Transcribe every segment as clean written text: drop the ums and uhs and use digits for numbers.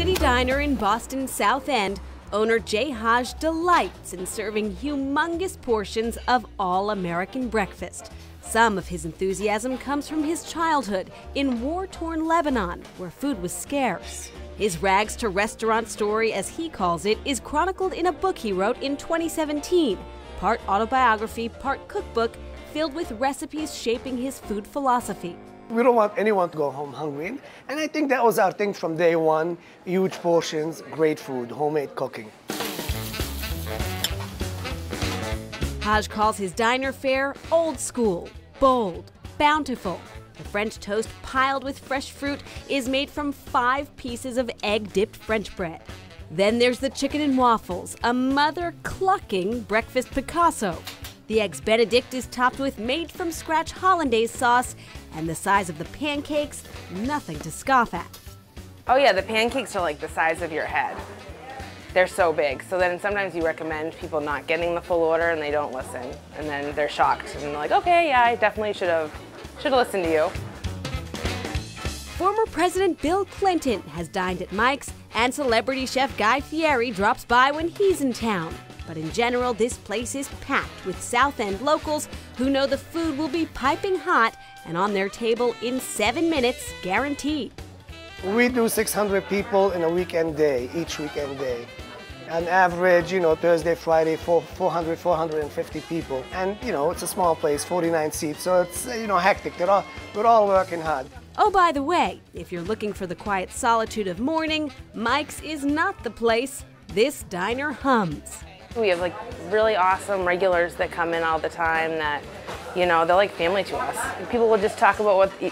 City Diner in Boston's South End, owner Jay Haj delights in serving humongous portions of all-American breakfast. Some of his enthusiasm comes from his childhood in war-torn Lebanon, where food was scarce. His rags-to-restaurant story, as he calls it, is chronicled in a book he wrote in 2017, part autobiography, part cookbook, filled with recipes shaping his food philosophy. We don't want anyone to go home hungry, and I think that was our thing from day one. Huge portions, great food, homemade cooking. Haj calls his diner fare old school, bold, bountiful. The French toast piled with fresh fruit is made from 5 pieces of egg-dipped French bread. Then there's the chicken and waffles, a mother-clucking breakfast Picasso. The Eggs Benedict is topped with made-from-scratch hollandaise sauce, and the size of the pancakes, nothing to scoff at. Oh yeah, the pancakes are like the size of your head. They're so big. So then sometimes you recommend people not getting the full order and they don't listen. And then they're shocked and they're like, okay, yeah, I definitely should have listened to you. Former President Bill Clinton has dined at Mike's, and celebrity chef Guy Fieri drops by when he's in town. But in general, this place is packed with South End locals who know the food will be piping hot and on their table in 7 minutes, guaranteed. We do 600 people in a weekend day, each weekend day. On average, Thursday, Friday, 400, 450 people. And, it's a small place, 49 seats, so it's, hectic. We're all working hard. Oh, by the way, if you're looking for the quiet solitude of morning, Mike's is not the place. This diner hums. We have like really awesome regulars that come in all the time that, they're like family to us. People will just talk about what,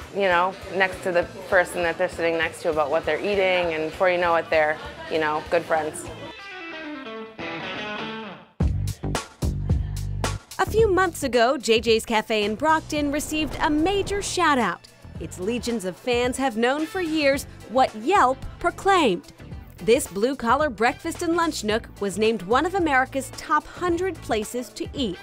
next to the person that they're sitting next to about what they're eating, and before you know it, they're, good friends. A few months ago, JJ's Cafe in Brockton received a major shout-out. Its legions of fans have known for years what Yelp proclaimed. This blue-collar breakfast and lunch nook was named one of America's top 100 places to eat.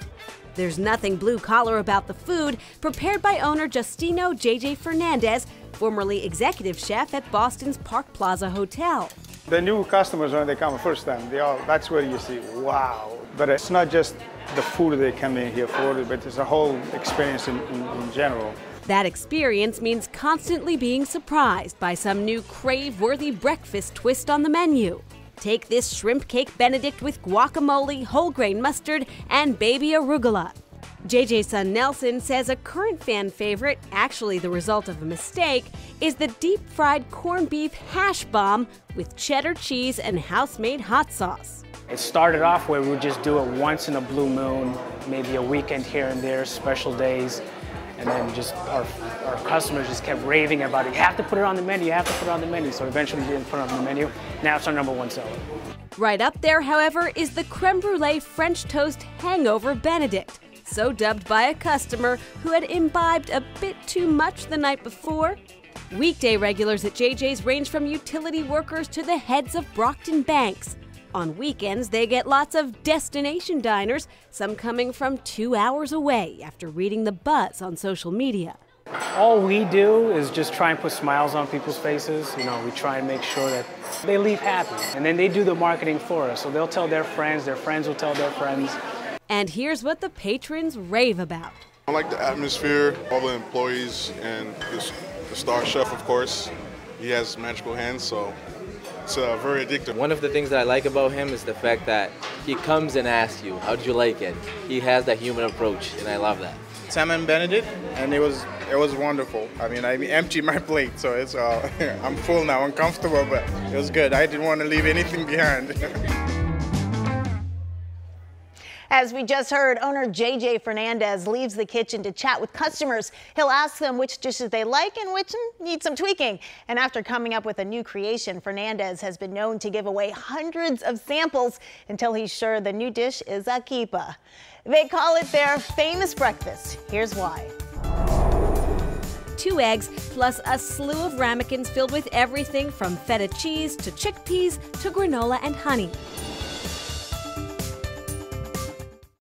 There's nothing blue-collar about the food, prepared by owner Justino JJ Fernandez, formerly executive chef at Boston's Park Plaza Hotel. The new customers, when they come first time, that's where you see, wow. But it's not just the food they come in here for, but it's a whole experience in general. That experience means constantly being surprised by some new crave-worthy breakfast twist on the menu. Take this shrimp cake Benedict with guacamole, whole grain mustard, and baby arugula. JJ's son Nelson says a current fan favorite, actually the result of a mistake, is the deep-fried corned beef hash bomb with cheddar cheese and house-made hot sauce. It started off where we would just do it once in a blue moon, maybe a weekend here and there, special days. And then just our customers just kept raving about it. You have to put it on the menu, you have to put it on the menu. So eventually we didn't put it on the menu. Now it's our #1 seller. Right up there, however, is the creme brulee French toast hangover Benedict, so dubbed by a customer who had imbibed a bit too much the night before. Weekday regulars at JJ's range from utility workers to the heads of Brockton banks. On weekends, they get lots of destination diners, some coming from 2 hours away after reading the buzz on social media. All we do is just try and put smiles on people's faces. We try and make sure that they leave happy. And then they do the marketing for us. So they'll tell their friends will tell their friends. And here's what the patrons rave about. I like the atmosphere, all the employees, and the star chef, of course. He has magical hands, so it's very addictive. One of the things that I like about him is the fact that he comes and asks you, how'd you like it? He has that human approach, and I love that. Salmon Benedict, and it was wonderful. I emptied my plate, so it's I'm full now, uncomfortable, but it was good. I didn't want to leave anything behind. As we just heard, owner JJ Fernandez leaves the kitchen to chat with customers. He'll ask them which dishes they like and which need some tweaking. And after coming up with a new creation, Fernandez has been known to give away hundreds of samples until he's sure the new dish is a keeper. They call it their famous breakfast. Here's why. 2 eggs plus a slew of ramekins filled with everything from feta cheese to chickpeas to granola and honey.